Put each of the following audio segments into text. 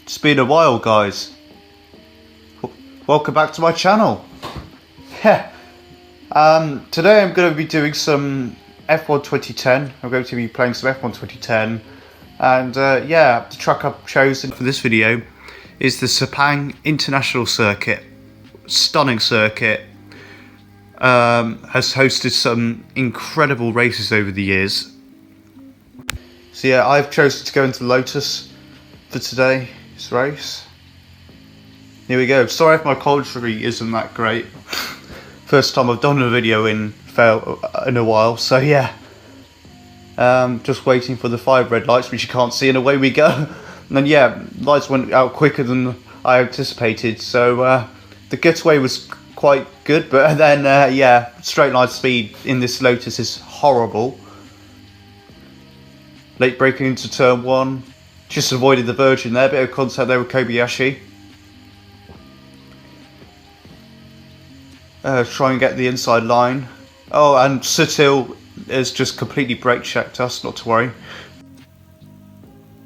It's been a while, guys. Welcome back to my channel. Today I'm going to be doing some F1 2010. I'm going to be playing some F1 2010. And yeah, the track I've chosen for this video is the Sepang International Circuit. Stunning circuit. Has hosted some incredible races over the years. So yeah, I've chosen to go into Lotus for today's race. Here we go. Sorry if my commentary isn't that great. First time I've done a video in a while, so yeah. Just waiting for the 5 red lights, which you can't see, and away we go. And then yeah, lights went out quicker than I anticipated, so the getaway was quite good, but then yeah, straight line speed in this Lotus is horrible. Late braking into turn 1, just avoided the Virgin there, bit of contact there with Kobayashi. Try and get the inside line. Oh, and Sutil has just completely brake checked us, not to worry.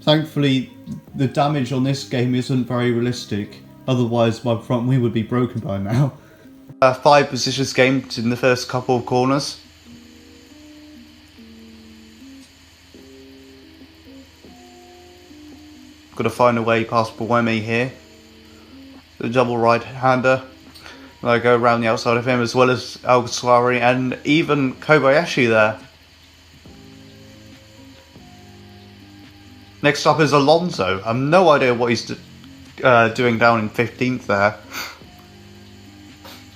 Thankfully, the damage on this game isn't very realistic, otherwise my front wing would be broken by now. 5 positions gained in the first couple of corners. Got to find a way past Buemi here. The double right-hander. I go around the outside of him, as well as Alguersuari and even Kobayashi there. Next up is Alonso. I have no idea what he's doing down in 15th there.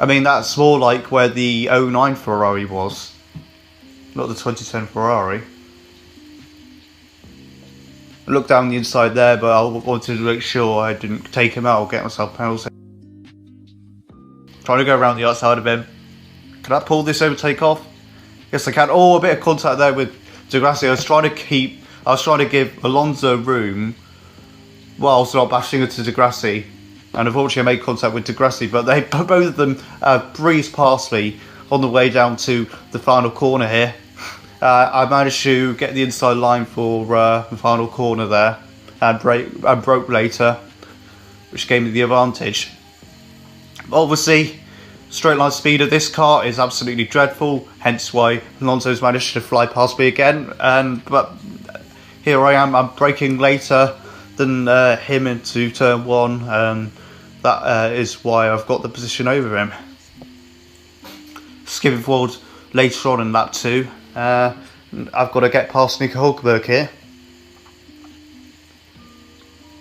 I mean, that's more like where the 09 Ferrari was, not the 2010 Ferrari. I looked down the inside there, but I wanted to make sure I didn't take him out or get myself penalty. Trying to go around the outside of him. Can I pull this overtake off? Yes, I can. Oh, a bit of contact there with Di Grassi. I was trying to give Alonso room whilst not bashing into Di Grassi. And unfortunately I made contact with Di Grassi, but both of them breezed past me on the way down to the final corner here. I managed to get the inside line for the final corner there and broke later, which gave me the advantage. Obviously, straight line speed of this car is absolutely dreadful, hence why Alonso's managed to fly past me again. But here I am, I'm braking later than him into turn 1, and that is why I've got the position over him. Skipping forward later on in lap 2, I've got to get past Nico Hülkenberg here.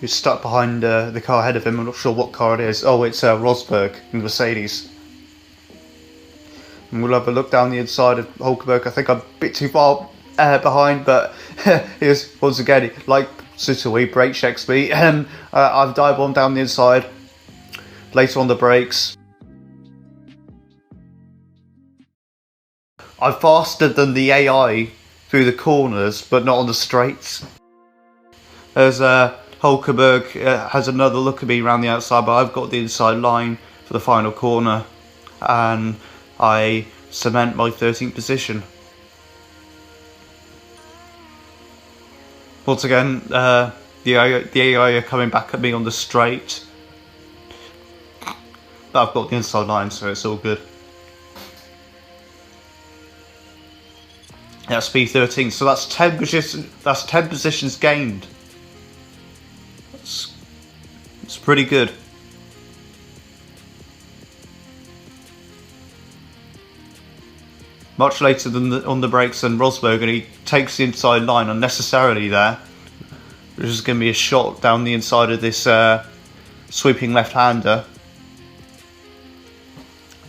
He's stuck behind the car ahead of him. I'm not sure what car it is. Oh, it's Rosberg in the Mercedes. And we'll have a look down the inside of Hülkenberg. I think I'm a bit too far behind, but here's once again, like Sutil, he brake checks me, and I've dive bombed down the inside. Later on the brakes. I'm faster than the AI through the corners, but not on the straights. There's Hülkenberg has another look at me around the outside, but I've got the inside line for the final corner, and I cement my 13th position. Once again, the AI are coming back at me on the straight, but I've got the inside line, so it's all good. That's P13, so that's 10 positions. That's 10 positions gained. It's pretty good. Much later than on the brakes than Rosberg, and he takes the inside line unnecessarily there. There's just going to be a shot down the inside of this sweeping left-hander.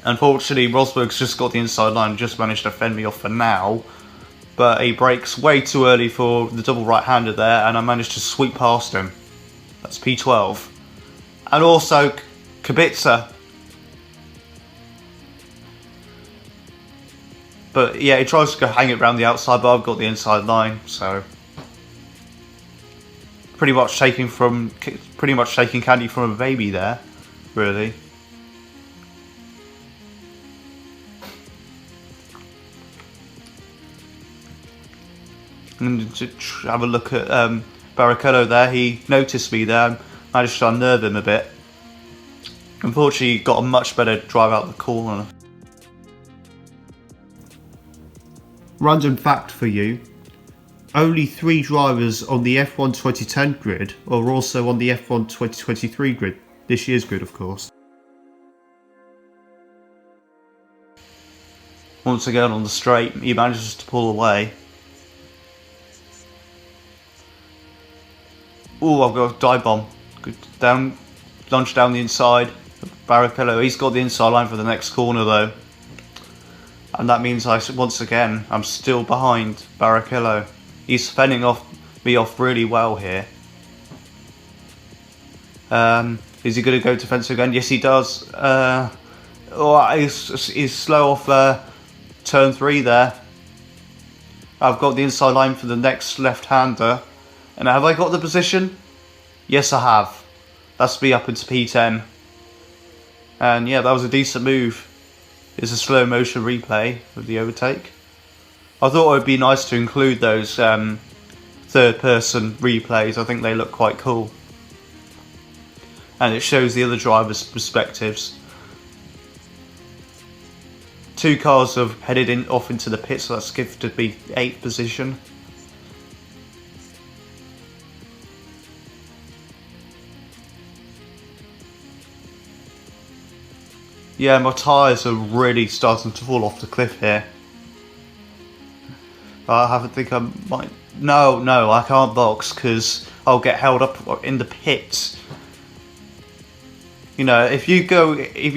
Unfortunately, Rosberg's just got the inside line and just managed to fend me off for now. But he brakes way too early for the double right-hander there, and I managed to sweep past him. That's P12. And also Kubica. But yeah, he tries to go hang it around the outside, but I've got the inside line, so pretty much taking candy from a baby there, really. And to have a look at Barrichello there, he noticed me there, managed to unnerve him a bit. Unfortunately, he got a much better drive out the corner. Random fact for you. Only 3 drivers on the F1 2010 grid are also on the F1 2023 grid. This year's grid, of course. Once again on the straight, he manages to pull away. Oh, I've got a dive bomb. Good down, lunge down the inside. Barrichello, he's got the inside line for the next corner though. And that means once again, I'm still behind Barrichello. He's fending me off really well here. Is he going to go defensive again? Yes, he does. He's slow off turn 3 there. I've got the inside line for the next left-hander. And have I got the position? Yes, I have. That's me up into P10. And yeah, that was a decent move. It's a slow motion replay of the overtake. I thought it would be nice to include those third person replays. I think they look quite cool. And it shows the other drivers' perspectives. 2 cars have headed off into the pits, so that's gifted me 8th position. Yeah, my tyres are really starting to fall off the cliff here. I think I might... No, I can't box because I'll get held up in the pits. You know, if you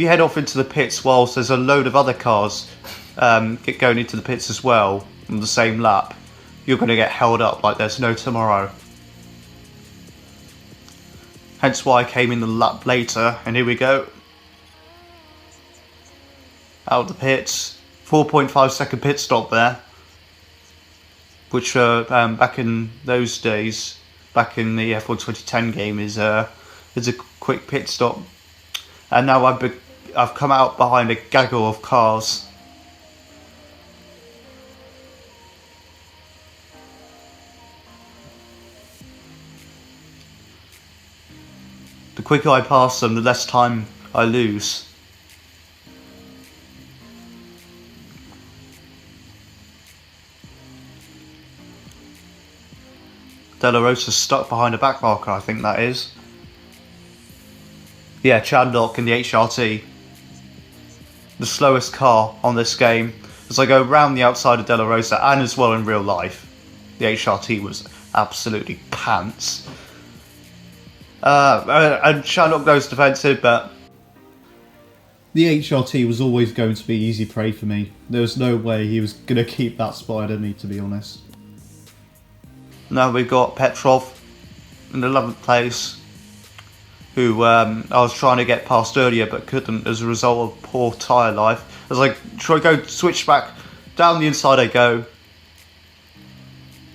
head off into the pits whilst there's a load of other cars going into the pits as well on the same lap, you're going to get held up like there's no tomorrow. Hence why I came in the lap later, and here we go. Out of the pits, 4.5 second pit stop there, which back in those days, back in the F1 2010 game, is a quick pit stop. And now I've come out behind a gaggle of cars. The quicker I pass them, the less time I lose. De La Rosa's stuck behind a back marker, I think that is. Yeah, Chandok in the HRT. The slowest car on this game. As I go round the outside of De La Rosa, and as well in real life, the HRT was absolutely pants. And Chandok goes defensive, but the HRT was always going to be easy prey for me. There was no way he was going to keep that spot in me, to be honest. Now we've got Petrov in 11th place, who I was trying to get past earlier but couldn't as a result of poor tyre life. As I try to go switch back down the inside I go.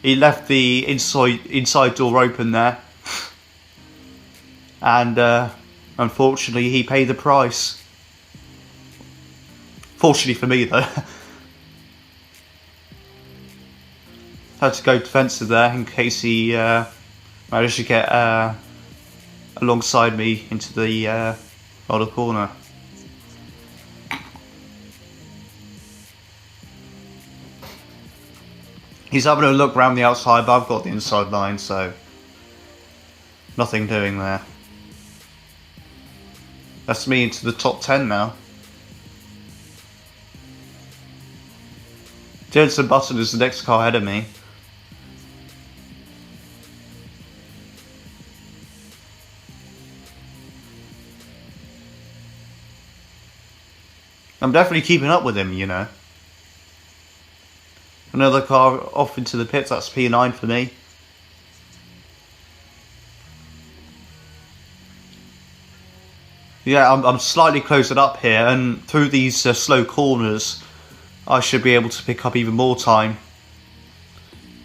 He left the inside door open there, and unfortunately he paid the price. Fortunately for me though. Had to go defensive there in case he managed to get alongside me into the other corner. He's having a look round the outside, but I've got the inside line, so nothing doing there. That's me into the top 10 now. Jensen Button is the next car ahead of me. I'm definitely keeping up with him, you know. Another car off into the pits, that's P9 for me. Yeah, I'm slightly closing up here, and through these slow corners, I should be able to pick up even more time.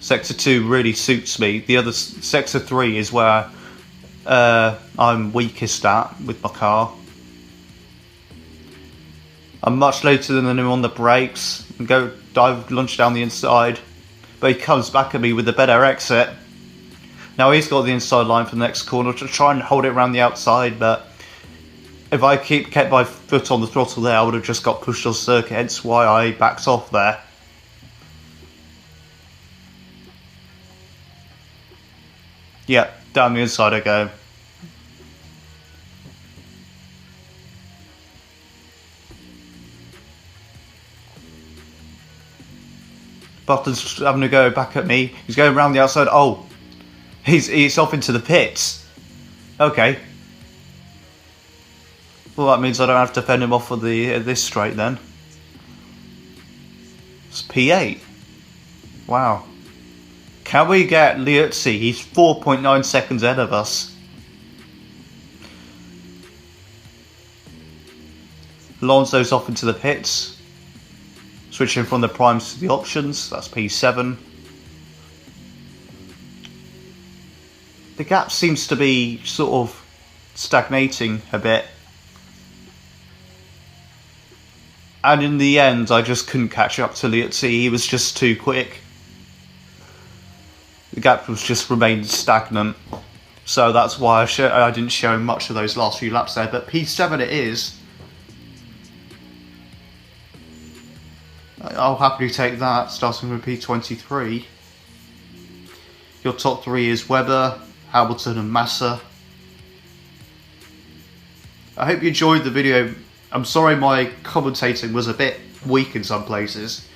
Sector 2 really suits me. The other Sector 3 is where I'm weakest at with my car. I'm much later than him on the brakes and lunge down the inside, but he comes back at me with a better exit. Now he's got the inside line for the next corner to try and hold it around the outside, but if I kept my foot on the throttle there, I would have just got pushed off circuit, hence why I backed off there. Yeah, down the inside I go. Button's having to go back at me. He's going around the outside. Oh, he's off into the pits. Okay. Well, that means I don't have to fend him off for this straight then. It's P8. Wow. Can we get Liuzzi? He's 4.9 seconds ahead of us. Alonso's off into the pits. Switching from the primes to the options. That's P7. The gap seems to be sort of stagnating a bit. And in the end, I just couldn't catch up to Liuzzi. He was just too quick. The gap was just remained stagnant. So that's why I didn't show much of those last few laps there. But P7 it is. I'll happily take that, starting with P23. Your top three is Webber, Hamilton and Massa. I hope you enjoyed the video. I'm sorry my commentating was a bit weak in some places.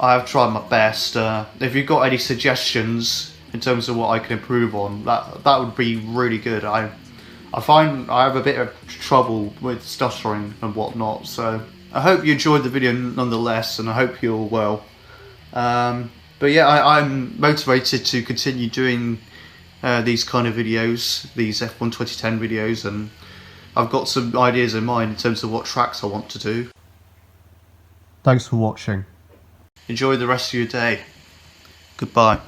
I have tried my best. If you've got any suggestions in terms of what I can improve on, that would be really good. I find I have a bit of trouble with stuttering and whatnot, so I hope you enjoyed the video nonetheless, and I hope you're well. But yeah, I'm motivated to continue doing these kind of videos, these F1 2010 videos, and I've got some ideas in mind in terms of what tracks I want to do. Thanks for watching. Enjoy the rest of your day. Goodbye.